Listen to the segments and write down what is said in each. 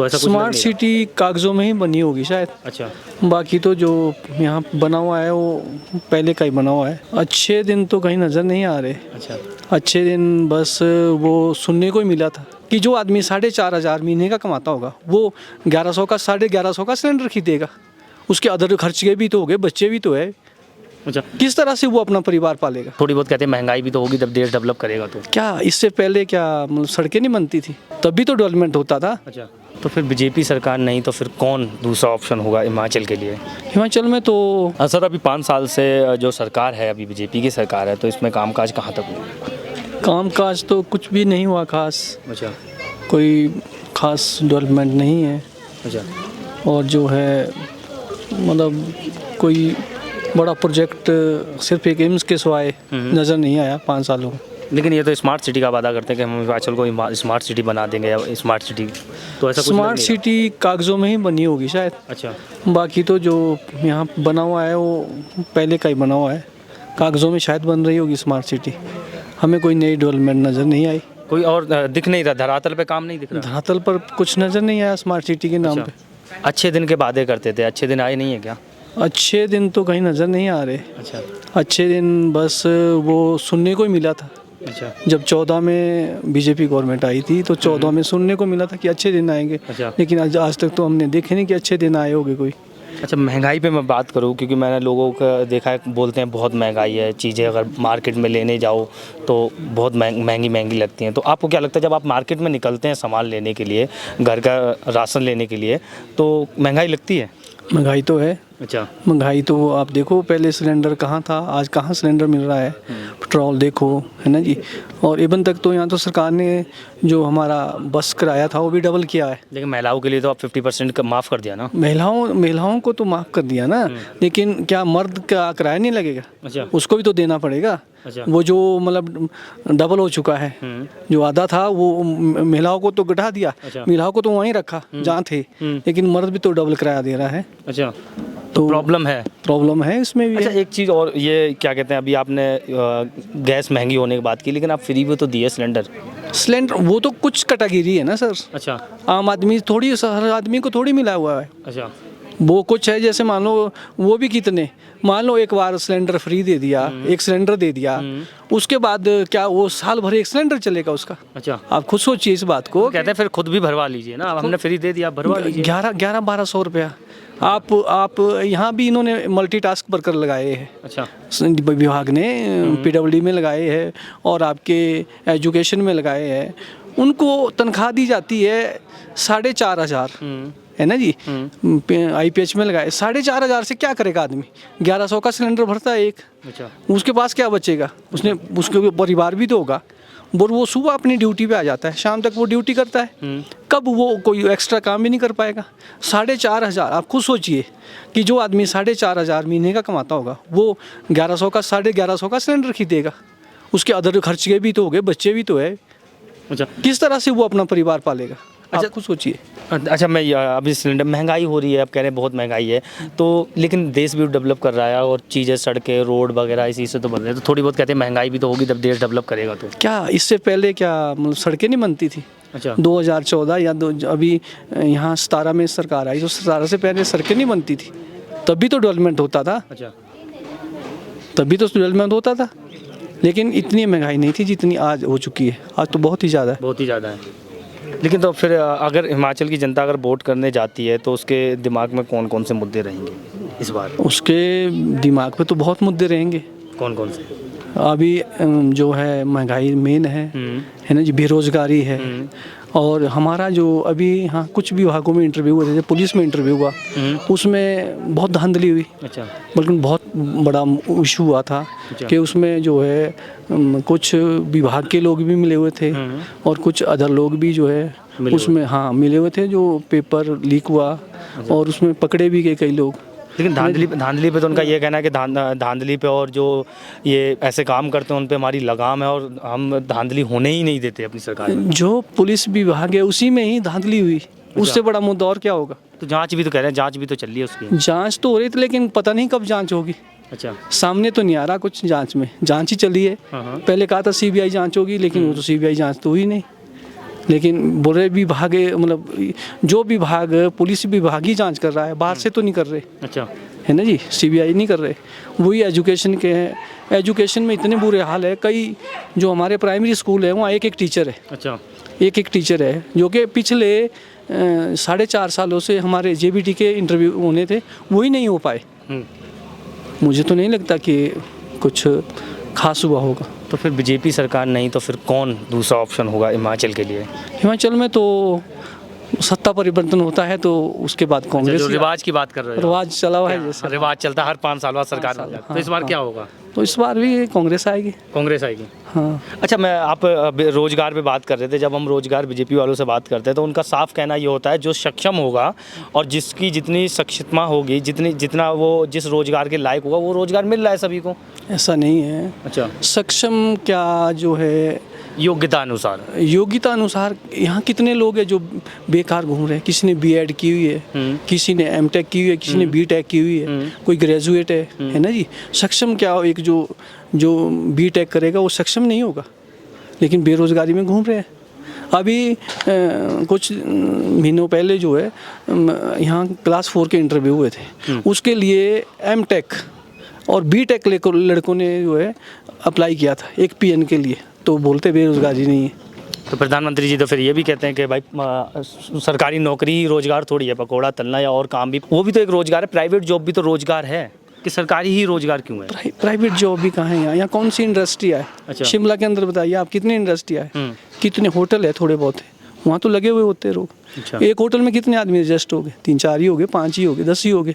तो ऐसा कुछ लग स्मार्ट नहीं सिटी कागजों में ही बनी होगी शायद। रहा। अच्छा। बाकी तो जो यहाँ बना हुआ है वो पहले का ही बना हुआ है। अच्छे दिन तो कहीं नज़र नहीं आ रहे। अच्छा। अच्छे दिन बस वो सुनने को ही मिला था कि जो आदमी 4,500 महीने का कमाता होगा वो 1100 का 1150 का सिलेंडर खरीदेगा। उसके अदर खर्चे भी तो हो गए, बच्चे भी तो है। अच्छा, किस तरह से वो अपना परिवार पालेगा? थोड़ी बहुत कहते हैं महंगाई भी तो होगी जब देश डेवलप करेगा तो। क्या इससे पहले क्या मतलब सड़कें नहीं बनती थी? तब भी तो डेवलपमेंट होता था। अच्छा, तो फिर बीजेपी सरकार नहीं तो फिर कौन दूसरा ऑप्शन होगा हिमाचल के लिए? हिमाचल में तो सर अभी 5 साल से जो सरकार है, अभी बीजेपी की सरकार है, तो इसमें कामकाज कहाँ तक हुआ? कामकाज तो कुछ भी नहीं हुआ खास। अच्छा। कोई खास डेवलपमेंट नहीं है। अच्छा। और जो है मतलब कोई बड़ा प्रोजेक्ट सिर्फ एक एम्स के सिवाय नज़र नहीं आया 5 सालों में। लेकिन ये तो स्मार्ट सिटी का वादा करते हैं कि हम हिमाचल को स्मार्ट सिटी बना देंगे या स्मार्ट सिटी, तो ऐसा कुछ लग स्मार्ट नहीं सिटी कागजों में ही बनी होगी शायद। रहा। अच्छा। बाकी तो जो यहाँ बना हुआ है वो पहले का ही बना हुआ है। कागजों में शायद बन रही होगी स्मार्ट सिटी। हमें कोई नई डेवलपमेंट नज़र नहीं आई। कोई और दिख नहीं रहा, धरातल पे काम नहीं दिख रहा। धरातल पर कुछ नज़र नहीं आया स्मार्ट सिटी के नाम अच्छा। पे। अच्छे दिन के वादे करते थे, अच्छे दिन आए नहीं है क्या? अच्छे दिन तो कहीं नज़र नहीं आ रहे। अच्छा। अच्छे दिन बस वो सुनने को ही मिला था। अच्छा। जब 14 में बीजेपी गवर्नमेंट आई थी तो 14 में सुनने को मिला था कि अच्छे दिन आएंगे। अच्छा। लेकिन आज तक तो हमने देखे नहीं कि अच्छे दिन आए होंगे कोई। अच्छा, महंगाई पे मैं बात करूँ, क्योंकि मैंने लोगों का देखा है, बोलते हैं बहुत महंगाई है, चीज़ें अगर मार्केट में लेने जाओ तो बहुत महंगी लगती हैं। तो आपको क्या लगता है जब आप मार्केट में निकलते हैं सामान लेने के लिए, घर का राशन लेने के लिए, तो महंगाई लगती है? महंगाई तो है। अच्छा। महंगाई तो आप देखो, पहले सिलेंडर कहाँ था, आज कहाँ सिलेंडर मिल रहा है। पेट्रोल देखो, है ना जी। और इवन तक तो यहाँ तो सरकार ने जो हमारा बस किराया था वो भी डबल किया है। लेकिन महिलाओं के लिए तो आप 50% माफ़ कर दिया ना? महिलाओं को तो माफ़ कर दिया ना, लेकिन क्या मर्द का किराया नहीं लगेगा? अच्छा। उसको भी तो देना पड़ेगा। अच्छा। वो जो मतलब डबल हो चुका है। जो आधा था वो महिलाओं को तो घटा दिया। अच्छा। महिलाओं को तो वहीं रखा जहाँ थे, लेकिन मर्द भी तो डबल किराया दे रहा है। अच्छा, तो प्रॉब्लम है इसमें भी। अच्छा, है। एक चीज़ और, ये क्या कहते हैं, अभी आपने गैस महंगी होने की बात की, लेकिन आप फ्री भी तो दिए सिलेंडर। वो तो कुछ कैटेगरी है ना सर। अच्छा। आम आदमी थोड़ी, हर आदमी को थोड़ी मिला हुआ है। अच्छा। वो कुछ है, जैसे मान लो वो भी कितने, मान लो एक बार सिलेंडर फ्री दे दिया, एक सिलेंडर दे दिया, उसके बाद क्या वो साल भर एक सिलेंडर चलेगा उसका? अच्छा। आप खुद सोचिए इस बात को। कहते हैं फिर खुद भी भरवा लीजिए ना, हमने फ्री दे दिया, भरवा लीजिए। 1100-1200 रुपया। आप यहाँ भी इन्होंने मल्टीटास्क वर्कर लगाए हैं। अच्छा। विभाग ने पीडब्ल्यूडी में लगाए हैं और आपके एजुकेशन में लगाए हैं। उनको तनख्वाह दी जाती है 4,500, है ना जी। IPH में लगाए 4,500 से क्या करेगा आदमी? 1100 का सिलेंडर भरता है एक। अच्छा। उसके पास क्या बचेगा? उसके परिवार भी तो होगा। वो सुबह अपनी ड्यूटी पे आ जाता है, शाम तक वो ड्यूटी करता है। कब वो कोई एक्स्ट्रा काम भी नहीं कर पाएगा? 4,500। आप खुद सोचिए कि जो आदमी 4,500 महीने का कमाता होगा वो 1100 का 1150 का सिलेंडर खरीदेगा। उसके अदर खर्चे भी तो हो गए, बच्चे भी तो है। अच्छा। किस तरह से वो अपना परिवार पालेगा? अच्छा, आप खुद सोचिए। अच्छा, मैं अभी सिलेंडर महंगाई हो रही है, आप कह रहे हैं बहुत महंगाई है, तो लेकिन देश भी डेवलप कर रहा है और चीज़ें, सड़कें, रोड वगैरह इसी से तो बन रहे हैं, तो थोड़ी बहुत कहते हैं महंगाई भी तो होगी जब देश डेवलप करेगा तो। क्या इससे पहले क्या मतलब सड़कें नहीं बनती थी? अच्छा। 2014 या अभी यहाँ 17 में सरकार आई तो 17 से पहले सड़कें नहीं बनती थी। तब भी तो डेवलपमेंट होता था। अच्छा। तब भी तो डेवलपमेंट होता था, लेकिन इतनी महंगाई नहीं थी जितनी आज हो चुकी है। आज तो बहुत ही ज़्यादा है। बहुत ही ज़्यादा है। लेकिन तो फिर अगर हिमाचल की जनता अगर वोट करने जाती है तो उसके दिमाग में कौन कौन से मुद्दे रहेंगे इस बार? उसके दिमाग पे तो बहुत मुद्दे रहेंगे। कौन कौन से? अभी जो है महंगाई मेन है ना जी। बेरोजगारी है। और हमारा जो अभी हाँ कुछ विभागों में इंटरव्यू हुआ, जैसे पुलिस में इंटरव्यू हुआ, उसमें बहुत धांधली हुई। अच्छा। बल्कि बहुत बड़ा इशू हुआ था कि उसमें जो है कुछ विभाग के लोग भी मिले हुए थे और कुछ अदर लोग भी जो है उसमें हाँ मिले हुए थे, जो पेपर लीक हुआ और उसमें पकड़े भी गए कई लोग। लेकिन धांधली पे तो उनका ये कहना है कि धांधली पे और जो ये ऐसे काम करते हैं उन पे हमारी लगाम है और हम धांधली होने ही नहीं देते अपनी सरकार में। जो पुलिस विभाग है उसी में ही धांधली हुई, उससे बड़ा मुद्दा और क्या होगा? तो जांच भी तो कह रहे हैं, जांच भी तो चल रही है उसकी। जांच तो हो रही थी, लेकिन पता नहीं कब जांच होगी। अच्छा। सामने तो नहीं आ रहा कुछ जांच में। जांच ही चली है। पहले कहा था CBI जांच होगी, लेकिन वो तो CBI जांच तो हुई नहीं। लेकिन बुरे विभाग मतलब जो विभाग पुलिस विभाग ही जांच कर रहा है, बाहर से तो नहीं कर रहे, अच्छा, है ना जी, सीबीआई नहीं कर रहे। वही एजुकेशन के हैं, एजुकेशन में इतने बुरे हाल है, कई जो हमारे प्राइमरी स्कूल है वहाँ एक एक टीचर है, अच्छा, एक टीचर है, जो कि पिछले 4.5 सालों से हमारे जेबीटी के इंटरव्यू होने थे, वही नहीं हो पाए। मुझे तो नहीं लगता कि कुछ खास हुआ होगा। तो फिर बीजेपी सरकार नहीं तो फिर कौन दूसरा ऑप्शन होगा हिमाचल के लिए? हिमाचल में तो सत्ता परिवर्तन होता है तो उसके बाद कांग्रेस जो रिवाज की बात कर रहे हो, रिवाज चला हुआ है जैसे, रिवाज चलता है हर 5 साल बाद सरकार बदल जाती है। तो इस बार क्या होगा? तो इस बार भी कांग्रेस आएगी। कांग्रेस आएगी। हाँ, अच्छा, मैं आप रोजगार पे बात कर रहे थे। जब हम रोजगार बीजेपी वालों से बात करते हैं तो उनका साफ कहना ये होता है जो सक्षम होगा और जिसकी जितनी सक्षमता होगी, जितना वो जिस रोजगार के लायक होगा वो रोजगार मिल रहा है सभी को। ऐसा नहीं है। अच्छा, सक्षम क्या, जो है योग्यता अनुसार। योग्यता अनुसार यहाँ कितने लोग हैं जो बेकार घूम रहे हैं। किसी ने बीएड की हुई है, किसी ने एमटेक की हुई है, किसी ने बीटेक की हुई है, कोई ग्रेजुएट है ना जी। सक्षम क्या, एक जो बीटेक करेगा वो सक्षम नहीं होगा, लेकिन बेरोजगारी में घूम रहे हैं। अभी कुछ महीनों पहले जो है यहाँ क्लास 4 के इंटरव्यू हुए थे, उसके लिए एमटेक और बीटेक लड़कों ने जो है अप्लाई किया था एक पीएन के लिए, तो बोलते बेरोजगारी नहीं है। तो प्रधानमंत्री जी तो फिर ये भी कहते हैं कि भाई सरकारी नौकरी ही रोजगार थोड़ी है, पकौड़ा तलना या और काम भी, वो भी तो एक रोजगार है। प्राइवेट जॉब भी तो रोजगार है, कि सरकारी ही रोजगार क्यों है? प्राइवेट जॉब भी कहाँ है यहाँ कौन सी इंडस्ट्री है? अच्छा। शिमला के अंदर बताइए आप कितनी इंडस्ट्री है, कितने होटल है? थोड़े बहुत है, वहाँ तो लगे हुए होते हैं लोग। अच्छा। एक होटल में कितने आदमी एडजस्ट हो गए? 3-4 ही हो गए, 5 ही हो गए, 10 ही हो गए,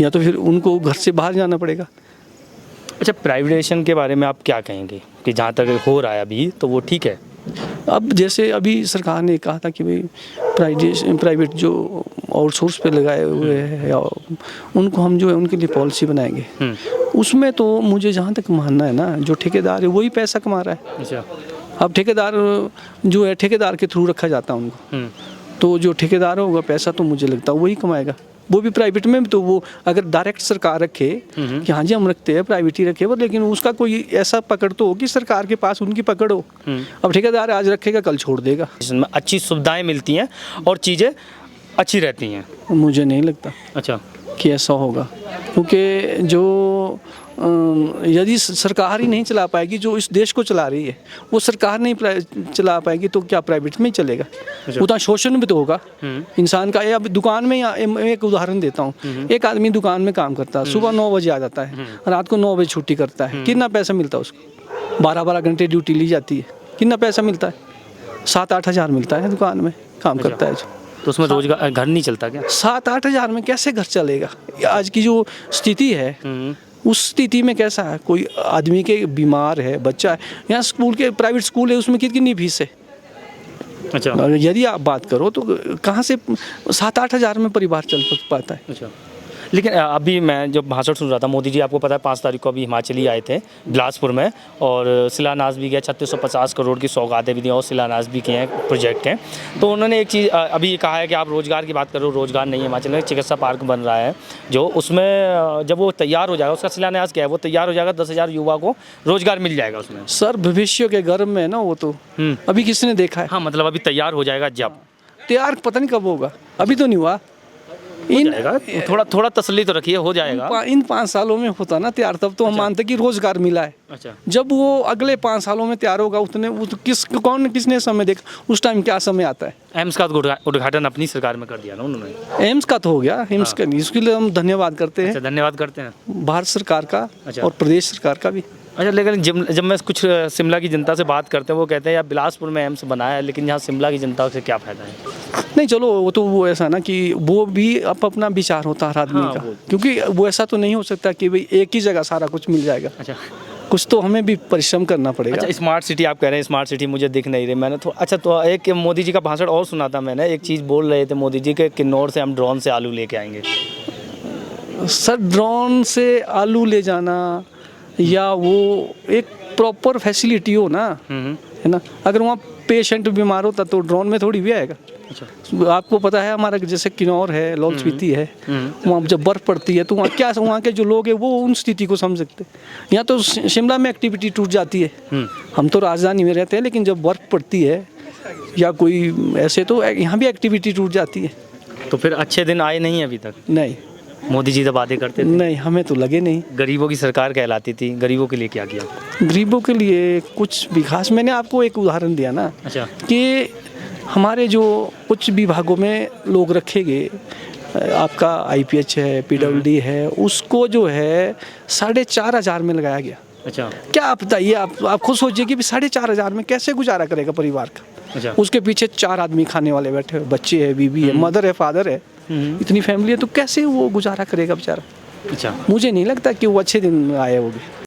या तो फिर उनको घर से बाहर जाना पड़ेगा। अच्छा, प्राइवेटाइजेशन के बारे में आप क्या कहेंगे कि जहाँ तक हो रहा है अभी तो वो ठीक है? अब जैसे अभी सरकार ने कहा था कि भाई प्राइवेट जो आउटसोर्स पे लगाए हुए हैं या उनको हम जो है उनके लिए पॉलिसी बनाएंगे। उसमें तो मुझे जहाँ तक मानना है ना, जो ठेकेदार है वही पैसा कमा रहा है। अच्छा। अब ठेकेदार जो है ठेकेदार के थ्रू रखा जाता है उनको, तो जो ठेकेदार होगा पैसा तो मुझे लगता है वही कमाएगा। वो भी प्राइवेट में तो वो अगर डायरेक्ट सरकार रखे कि हाँ जी हम रखते हैं, प्राइवेट ही रखे, पर लेकिन उसका कोई ऐसा पकड़ तो हो कि सरकार के पास उनकी पकड़ हो। अब ठेकेदार आज रखेगा कल छोड़ देगा। इसमें अच्छी सुविधाएं मिलती हैं और चीज़ें अच्छी रहती हैं, मुझे नहीं लगता अच्छा कि ऐसा होगा, क्योंकि जो यदि सरकार ही नहीं चला पाएगी, जो इस देश को चला रही है वो सरकार नहीं चला पाएगी, तो क्या प्राइवेट में ही चलेगा? उतना शोषण भी तो होगा इंसान का। अब दुकान में, एक उदाहरण देता हूँ, एक आदमी दुकान में काम करता है, सुबह 9 बजे आ जाता है, रात को 9 बजे छुट्टी करता है, कितना पैसा मिलता है उसको? 12-12 घंटे ड्यूटी ली जाती है, कितना पैसा मिलता है? 7-8 हज़ार मिलता है दुकान में काम करता है जो। तो उसमें रोजगार, घर नहीं चलता क्या? 7-8 हज़ार में कैसे घर चलेगा? आज की जो स्थिति है उस स्थिति में कैसा है? कोई आदमी के बीमार है, बच्चा है, यहाँ स्कूल के प्राइवेट स्कूल है उसमें कितनी फीस है? अच्छा। यदि आप बात करो तो कहाँ से 7-8 हज़ार में परिवार चल पाता है? अच्छा, लेकिन अभी मैं जब भाषण सुन रहा था, मोदी जी आपको पता है 5 तारीख को अभी हिमाचली आए थे बिलासपुर में, और शिलान्यास भी किया, 3650 करोड़ की सौगातें भी दी और शिलान्यास भी किए हैं, प्रोजेक्ट हैं। तो उन्होंने एक चीज़ अभी कहा है कि आप रोज़गार की बात करो, रोज़गार नहीं है हिमाचल में। चिकित्सा पार्क बन रहा है जो, उसमें जब वो तैयार हो जाएगा, उसका शिलान्यास क्या है, वो तैयार हो जाएगा, 10,000 युवा को रोज़गार मिल जाएगा उसमें। सर भविष्य के गर्भ में है ना वो, तो अभी किसने देखा है? हाँ, मतलब अभी तैयार हो जाएगा जब? तैयार पता नहीं कब होगा, अभी तो नहीं हुआ। थोड़ा तसल्ली तो रखिए, हो जाएगा। इन 5 सालों में होता ना तैयार, तब तो हम मानते कि रोजगार मिला है। अच्छा। जब वो अगले 5 सालों में तैयार होगा, उतने वो तो किसने समय देखा? उस टाइम क्या समय आता है? एम्स का उद्घाटन अपनी सरकार में कर दिया ना उन्होंने। एम्स का तो हो गया, एम्स का नहीं, इसके लिए हम धन्यवाद करते हैं। अच्छा, धन्यवाद करते हैं भारत सरकार का और प्रदेश सरकार का भी। अच्छा, लेकिन जब मैं कुछ शिमला की जनता से बात करते हैं, वो कहते हैं यार बिलासपुर में एम्स बनाया है, लेकिन यहाँ शिमला की जनता से क्या फ़ायदा है? नहीं चलो, वो तो वो ऐसा ना कि वो भी अपना विचार होता है हर आदमी का, क्योंकि वो ऐसा तो नहीं हो सकता कि भाई एक ही जगह सारा कुछ मिल जाएगा। अच्छा, कुछ तो हमें भी परिश्रम करना पड़ेगा। अच्छा, स्मार्ट सिटी आप कह रहे हैं, स्मार्ट सिटी मुझे दिख नहीं रही। मैंने तो अच्छा, तो एक मोदी जी का भाषण और सुना था मैंने, एक चीज़ बोल रहे थे मोदी जी के किन्नौर से हम ड्रोन से आलू लेके आएंगे। सर ड्रोन से आलू ले जाना या वो एक प्रॉपर फैसिलिटी हो ना, है ना। अगर वहाँ पेशेंट बीमार होता तो ड्रोन में थोड़ी भी आएगा। अच्छा। आपको पता है हमारा जैसे किन्नौर है, लाहौल स्पीति है, वहाँ जब बर्फ़ पड़ती है तो वहाँ क्या, वहाँ के जो लोग हैं वो उन स्थिति को समझ सकते हैं। यहाँ तो शिमला में एक्टिविटी टूट जाती है, हम तो राजधानी में रहते हैं, लेकिन जब बर्फ़ पड़ती है या कोई ऐसे, तो यहाँ भी एक्टिविटी टूट जाती है। तो फिर अच्छे दिन आए नहीं अभी तक? नहीं मोदी जी तो बातें करते थे, नहीं, हमें तो लगे नहीं। गरीबों की सरकार कहलाती थी, गरीबों के लिए क्या किया? गरीबों के लिए कुछ भी खास, मैंने आपको एक उदाहरण दिया ना अच्छा। कि हमारे जो कुछ विभागों में लोग रखे गए, आपका IPH है, PWD है, उसको जो है 4,500 में लगाया गया। अच्छा। क्या आप बताइए, आप खुद सोचिए कि 4,500 में कैसे गुजारा करेगा परिवार का? अच्छा। उसके पीछे 4 आदमी खाने वाले बैठे हुए, बच्चे है, बीवी है, मदर है, फादर है, इतनी फैमिली है, तो कैसे वो गुजारा करेगा बेचारा? अच्छा। मुझे नहीं लगता कि वो अच्छे दिन आए होंगे।